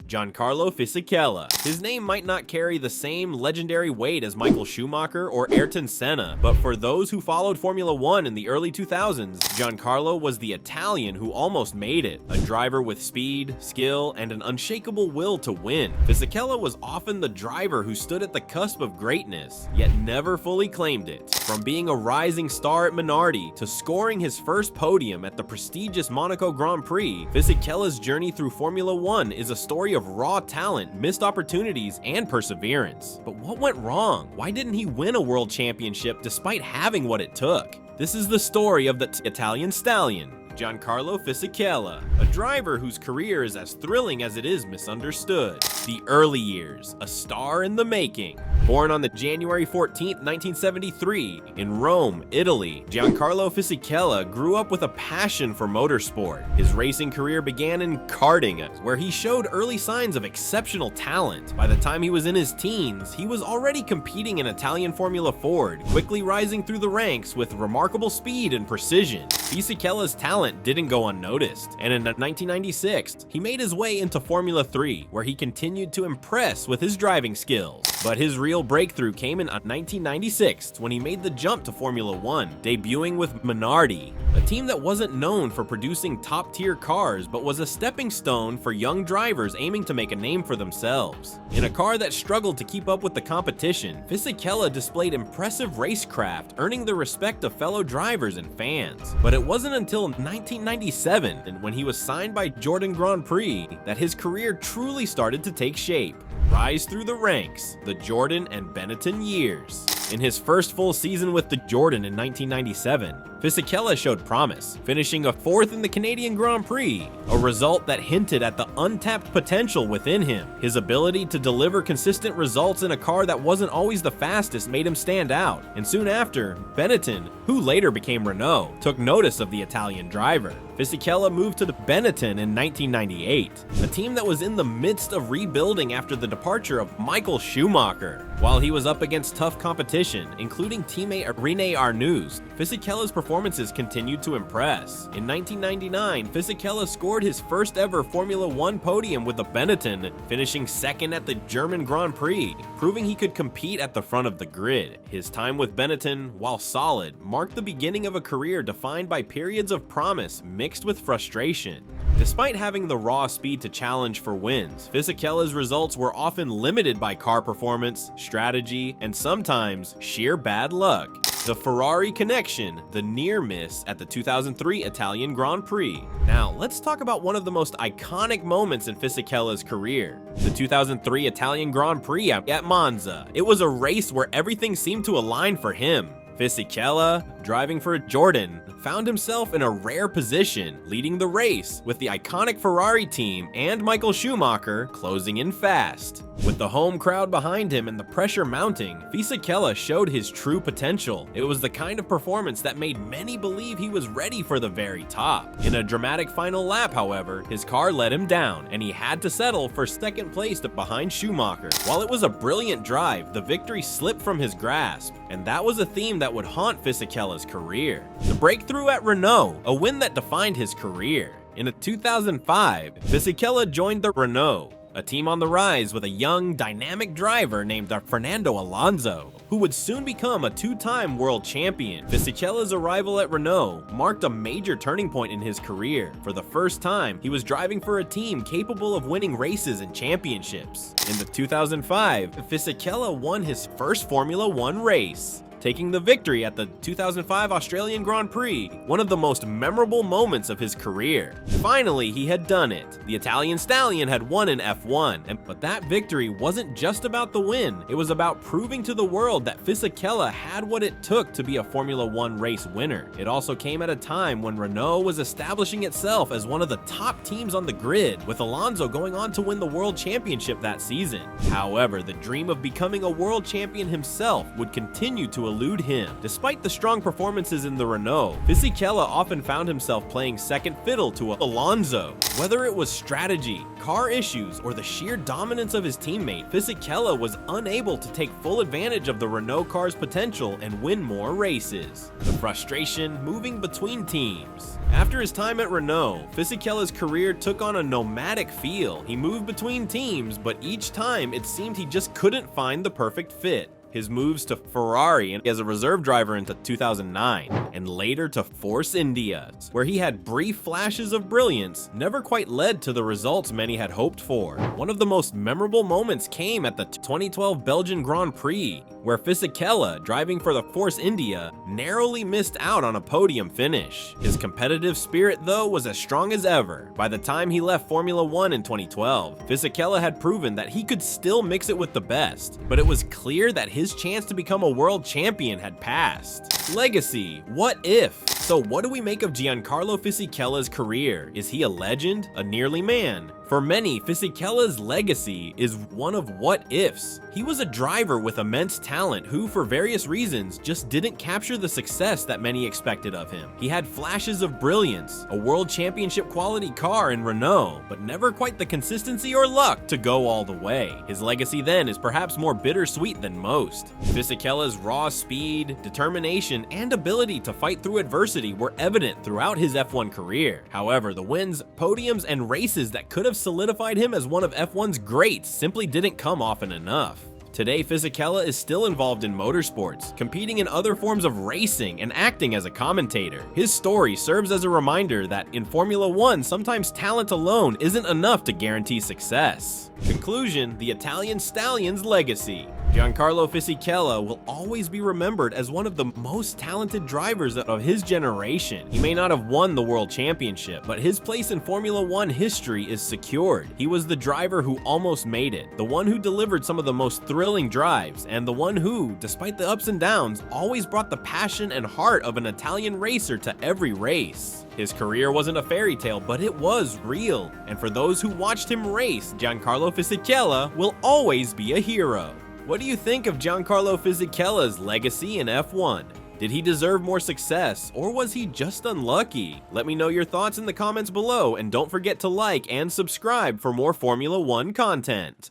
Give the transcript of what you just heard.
Giancarlo Fisichella. His name might not carry the same legendary weight as Michael Schumacher or Ayrton Senna, but for those who followed Formula 1 in the early 2000s, Giancarlo was the Italian who almost made it, a driver with speed, skill, and an unshakable will to win. Fisichella was often the driver who stood at the cusp of greatness, yet never fully claimed it. From being a rising star at Minardi to scoring his first podium at the prestigious Monaco Grand Prix, Fisichella's journey through Formula 1 is a story of raw talent, missed opportunities, and perseverance. But what went wrong? Why didn't he win a world championship despite having what it took? This is the story of the Italian stallion, Giancarlo Fisichella, a driver whose career is as thrilling as it is misunderstood. The early years, a star in the making. Born on the January 14, 1973, in Rome, Italy, Giancarlo Fisichella grew up with a passion for motorsport. His racing career began in karting, where he showed early signs of exceptional talent. By the time he was in his teens, he was already competing in Italian Formula Ford, quickly rising through the ranks with remarkable speed and precision. Fisichella's talent didn't go unnoticed, and in 1996, he made his way into Formula 3, where he continued to impress with his driving skills. But his real breakthrough came in 1996 when he made the jump to Formula 1, debuting with Minardi, a team that wasn't known for producing top-tier cars but was a stepping stone for young drivers aiming to make a name for themselves. In a car that struggled to keep up with the competition, Fisichella displayed impressive racecraft, earning the respect of fellow drivers and fans. But it wasn't until 1997, and when he was signed by Jordan Grand Prix, that his career truly started to take shape. Rise through the ranks, the Jordan and Benetton years. In his first full season with the Jordan in 1997, Fisichella showed promise, finishing a fourth in the Canadian Grand Prix, a result that hinted at the untapped potential within him. His ability to deliver consistent results in a car that wasn't always the fastest made him stand out, and soon after, Benetton, who later became Renault, took notice of the Italian driver. Fisichella moved to the Benetton in 1998, a team that was in the midst of rebuilding after the departure of Michael Schumacher. While he was up against tough competition, including teammate Rene Arnoux, Fisichella's performances continued to impress. In 1999, Fisichella scored his first ever Formula 1 podium with the Benetton, finishing second at the German Grand Prix, proving he could compete at the front of the grid. His time with Benetton, while solid, marked the beginning of a career defined by periods of promise mixed with frustration. Despite having the raw speed to challenge for wins, Fisichella's results were often limited by car performance, strategy, and sometimes sheer bad luck. The Ferrari connection, the near miss at the 2003 Italian Grand Prix. Now, let's talk about one of the most iconic moments in Fisichella's career, the 2003 Italian Grand Prix at Monza. It was a race where everything seemed to align for him. Fisichella, driving for Jordan, found himself in a rare position, leading the race, with the iconic Ferrari team and Michael Schumacher closing in fast. With the home crowd behind him and the pressure mounting, Fisichella showed his true potential. It was the kind of performance that made many believe he was ready for the very top. In a dramatic final lap, however, his car let him down, and he had to settle for second place behind Schumacher. While it was a brilliant drive, the victory slipped from his grasp, and that was a theme that would haunt Fisichella's career. The breakthrough at Renault, a win that defined his career. In 2005, Fisichella joined the Renault, a team on the rise with a young, dynamic driver named Fernando Alonso, who would soon become a two-time world champion. Fisichella's arrival at Renault marked a major turning point in his career. For the first time, he was driving for a team capable of winning races and championships. In 2005, Fisichella won his first Formula 1 race, taking the victory at the 2005 Australian Grand Prix, one of the most memorable moments of his career. Finally, he had done it. The Italian stallion had won in F1, but that victory wasn't just about the win. It was about proving to the world that Fisichella had what it took to be a Formula 1 race winner. It also came at a time when Renault was establishing itself as one of the top teams on the grid, with Alonso going on to win the World Championship that season. However, the dream of becoming a world champion himself would continue to elude him. Despite the strong performances in the Renault, Fisichella often found himself playing second fiddle to Alonso. Whether it was strategy, car issues, or the sheer dominance of his teammate, Fisichella was unable to take full advantage of the Renault car's potential and win more races. The frustration moving between teams. After his time at Renault, Fisichella's career took on a nomadic feel. He moved between teams, but each time it seemed he just couldn't find the perfect fit. His moves to Ferrari as a reserve driver into 2009, and later to Force India, where he had brief flashes of brilliance, never quite led to the results many had hoped for. One of the most memorable moments came at the 2012 Belgian Grand Prix, where Fisichella, driving for the Force India, narrowly missed out on a podium finish. His competitive spirit, though, was as strong as ever. By the time he left Formula 1 in 2012, Fisichella had proven that he could still mix it with the best, but it was clear that his chance to become a world champion had passed. Legacy, what if? So what do we make of Giancarlo Fisichella's career? Is he a legend? A nearly man? For many, Fisichella's legacy is one of what ifs. He was a driver with immense talent who, for various reasons, just didn't capture the success that many expected of him. He had flashes of brilliance, a world championship quality car in Renault, but never quite the consistency or luck to go all the way. His legacy then is perhaps more bittersweet than most. Fisichella's raw speed, determination, and ability to fight through adversity were evident throughout his F1 career. However, the wins, podiums, and races that could have solidified him as one of F1's greats simply didn't come often enough. Today, Fisichella is still involved in motorsports, competing in other forms of racing and acting as a commentator. His story serves as a reminder that in Formula 1, sometimes talent alone isn't enough to guarantee success. Conclusion: the Italian stallion's legacy. Giancarlo Fisichella will always be remembered as one of the most talented drivers of his generation. He may not have won the world championship, but his place in Formula 1 history is secured. He was the driver who almost made it, the one who delivered some of the most thrilling drives, and the one who, despite the ups and downs, always brought the passion and heart of an Italian racer to every race. His career wasn't a fairy tale, but it was real, and for those who watched him race, Giancarlo Fisichella will always be a hero. What do you think of Giancarlo Fisichella's legacy in F1? Did he deserve more success, or was he just unlucky? Let me know your thoughts in the comments below, and don't forget to like and subscribe for more Formula 1 content.